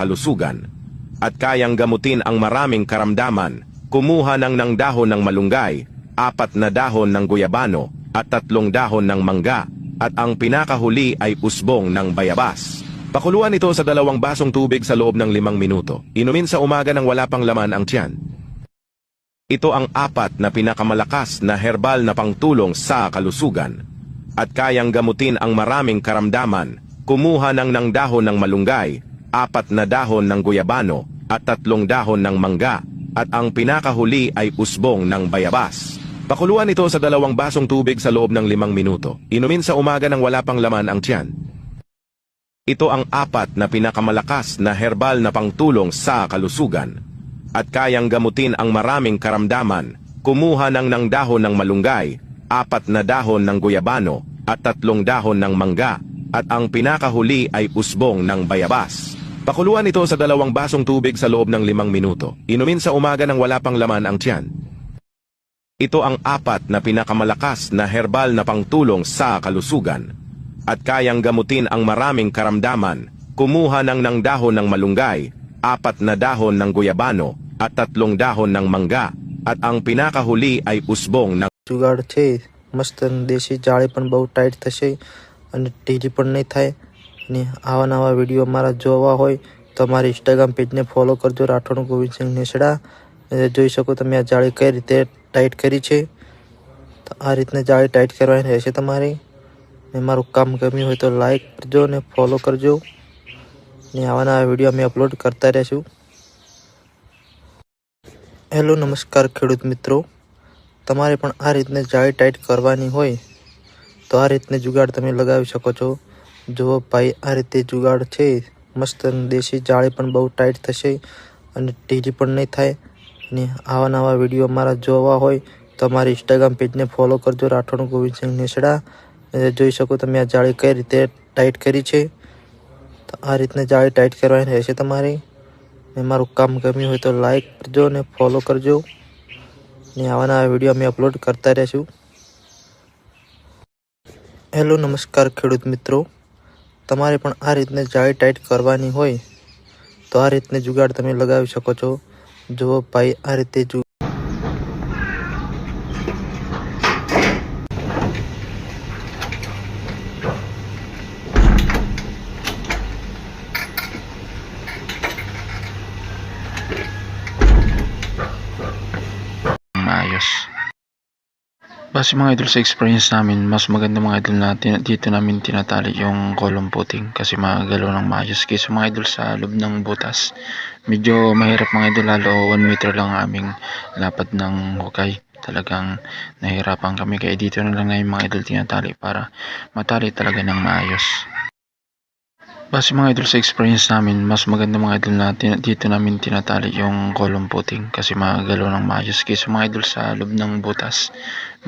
kalusugan at kayang gamutin ang maraming karamdaman. Kumuha ng dahon ng malunggay, 4 na dahon ng guyabano, at 3 dahon ng mangga, at ang pinakahuli ay usbong ng bayabas. Pakuluan ito sa 2 basong tubig sa loob ng 5 minuto. Inumin sa umaga nang wala pang laman ang tiyan. Ito ang 4 na pinakamalakas na herbal na pangtulong sa kalusugan at kayang gamutin ang maraming karamdaman. Kumuha ng dahon ng malunggay, 4 na dahon ng guyabano, at 3 dahon ng mangga, at ang pinakahuli ay usbong ng bayabas. Pakuluan ito sa 2 basong tubig sa loob ng 5 minuto. Inumin sa umaga nang wala pang laman ang tiyan. Ito ang 4 na pinakamalakas na herbal na pangtulong sa kalusugan at kayang gamutin ang maraming karamdaman. Kumuha ng dahon ng malunggay, 4 na dahon ng guyabano, at 3 dahon ng mangga, at ang pinakahuli ay usbong ng bayabas. Pakuluan ito sa 2 basong tubig sa loob ng 5 minuto. Inumin sa umaga nang wala pang laman ang tiyan. Ito ang 4 na pinakamalakas na herbal na pangtulong sa kalusugan at kayang gamutin ang maraming karamdaman. Kumuha ng dahon ng malunggay, 4 na dahon ng guyabano, at 3 dahon ng mangga, at ang pinakahuli ay usbong ng जुगाड़ छे मस्त देशी जाळे पण बहुत टाइट થશે અને ઢીલી પણ નહીં થાય અને આવા નવા વિડીયો અમારા જોવા હોય તો અમારા ઇન્સ્ટાગ્રામ પેજને ફોલો કરજો રાઠોડ ગોવિંદસિંહ નેસડા જોઈ શકો તમે આ જાળી કઈ રીતે ટાઈટ કરી છે તો આ રીતને જાળી ટાઈટ કરવાની રહેશે તમારે ને મારું કામ ગમ્યું હોય તો લાઈક કરજો ને ફોલો કરજો ને આવા નવા વિડીયો અમે અપલોડ કરતા રહેશું। હેલો નમસ્કાર ખેડૂત મિત્રો, તમારે પણ આ રીતને જાળી ટાઈટ કરવાની હોય તો આ રીતને જુગાડ તમે લગાવી શકો છો। જુઓ ભાઈ આ રીતે જુગાડ છે મસ્ત દેશી જાળી પણ બહુ ટાઈટ થશે અને ઢીલી પણ નહીં થાય અને આવા નવા વિડીયો અમારા જોવા હોય તો અમારા ઇન્સ્ટાગ્રામ પેજને ફોલો કરજો રાઠોડ ગોવિંદસિંહ નેસડા જોઈ શકો તમે આ જાળી કઈ રીતે ટાઈટ કરી છે તો આ રીતને જાળી ટાઈટ કરવાની રહેશે તમારે ને મારું કામ ગમ્યું હોય તો લાઈક કરજો ને ફોલો કરજો ને આવા નવા વિડીયો અમે અપલોડ કરતા રહેશું। હેલો નમસ્કાર ખેડૂત મિત્રો, તમારે પણ આ રીતને જાળી ટાઈટ કરવાની હોય તો આ રીતને જુગાડ તમે લગાવી શકો છો। જુઓ ભાઈ આ રીતે maayos. Base mga idol sa experience namin, mas maganda mga idol na dito namin tinatali yung kolong puting kasi magalaw ng maayos kaysa mga idol sa loob ng butas. Medyo mahirap mga idol, lalo 1 meter lang ang aming lapad ng hukay. Talagang nahirapan kami kaya dito na lang na yung mga idol tinatali para matali talaga ng maayos. Base mga idol sa experience namin, mas maganda mga idol na dito namin tinatali yung kolong puting kasi magalaw ng maayos kaysa mga idol sa loob ng butas.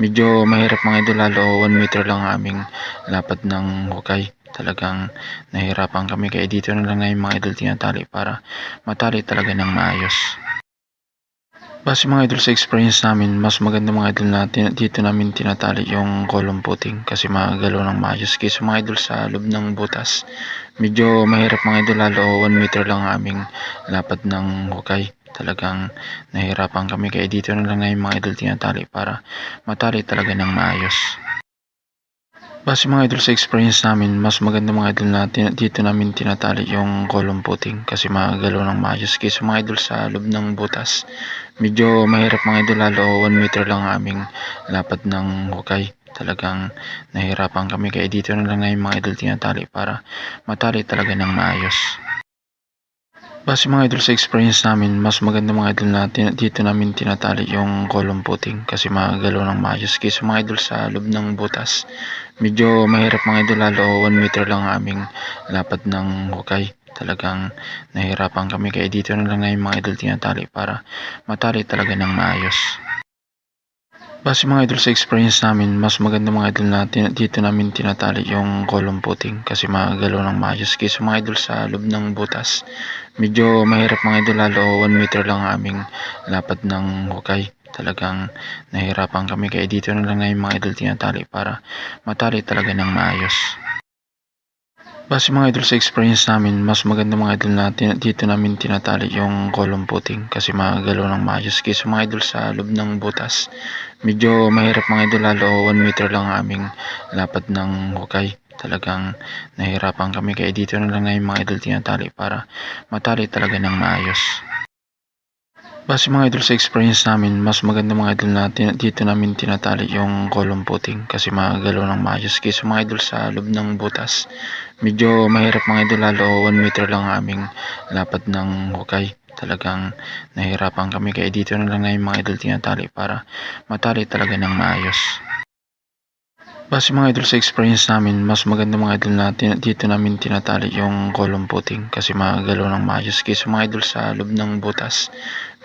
Medyo mahirap mga idol, lalo 1 meter lang ang aming lapad ng hukay. Talagang nahirapan kami kaya dito na lang na yung mga idol tinatali para matali talaga ng maayos. Base mga idol sa experience namin, mas maganda mga idol na dito namin tinatali yung kolong puting kasi magalaw ng maayos kaysa mga idol sa loob ng butas. Medyo mahirap mga idol, lalo 1 meter lang ang aming lapad ng hukay. Talagang nahirapan kami kaya dito na lang na yung mga idol tinatali para matali talaga ng maayos. Base mga idol sa experience namin, mas maganda mga idol na dito namin tinatali yung kolong puting kasi magalaw ng maayos kaysa mga idol sa loob ng butas. Medyo mahirap mga idol, lalo 1 meter lang ang aming lapad ng hukay. Talagang nahirapan kami kaya dito na lang na yung mga idol tinatali para matali talaga ng maayos. Base mga idol sa experience namin, mas maganda mga idol na dito namin tinatali yung kolong puting kasi magalaw ng maayos kaysa mga idol sa loob ng butas. Medyo mahirap mga idol, lalo 1 meter lang ang aming lapad ng hukay. Talagang nahirapan kami kaya dito na lang na yung mga idol tinatali para matali talaga ng maayos. Base mga idol sa experience namin, mas maganda mga idol na dito namin tinatali yung kolong puting kasi magalaw ng maayos kaysa mga idol sa loob ng butas. Medyo mahirap mga idol, lalo 1 meter lang ang aming lapad ng hukay. Talagang nahirapan kami kaya dito na lang na yung mga idol tinatali para matali talaga ng maayos. Base mga idol sa experience namin, mas maganda mga idol na dito namin tinatali yung column footing kasi magalaw ng maayos kaysa mga idol sa loob ng butas. Medyo mahirap mga idol lalo 1 meter lang ang aming lapad ng hukay. Talagang nahirapan kami kaya dito na lang namin mga idol tinatali para matali talaga ng maayos. Base mga idol sa experience namin, mas maganda mga idol na dito namin tinatali yung column footing kasi magalaw ng maayos kaysa mga idol sa loob ng butas. Medyo mahirap mga idol lalo 1 meter lang ang aming lapad ng hukay. Talagang nahirapan kami kaya dito na lang namin mga idol tinatali para matali talaga ng maayos. Base mga idol sa experience namin, mas maganda mga idol na dito namin tinatali yung column footing kasi magalaw ng maayos kaysa mga idol sa loob ng butas.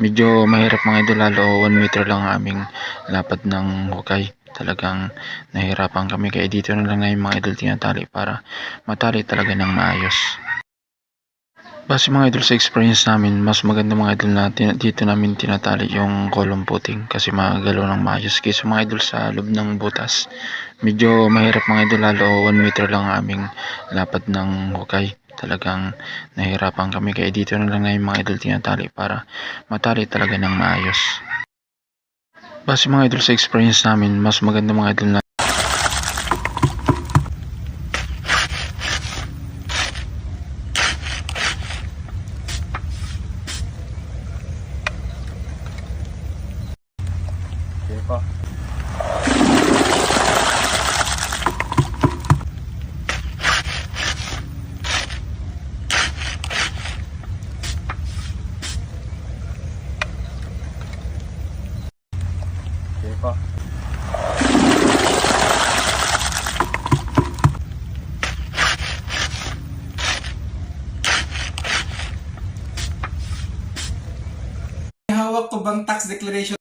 Medyo mahirap mga idol lalo 1 meter lang ang aming lapad ng hukay. Talagang nahirapan kami kaya dito na lang namin mga idol tinatali para matali talaga ng maayos. Base mga idol sa experience namin, mas maganda mga idol na dito namin tinatali yung column footing kasi magalaw ng maayos kaysa mga idol sa loob ng butas. Medyo mahirap mga idol lalo 1 meter lang ang aming lapad ng hukay. Talagang nahirapan kami kaya dito na lang namin mga idol tinatali para matali talaga ng maayos. Base mga idol sa experience namin, mas maganda mga idol na Hawak ko bang tax declaration?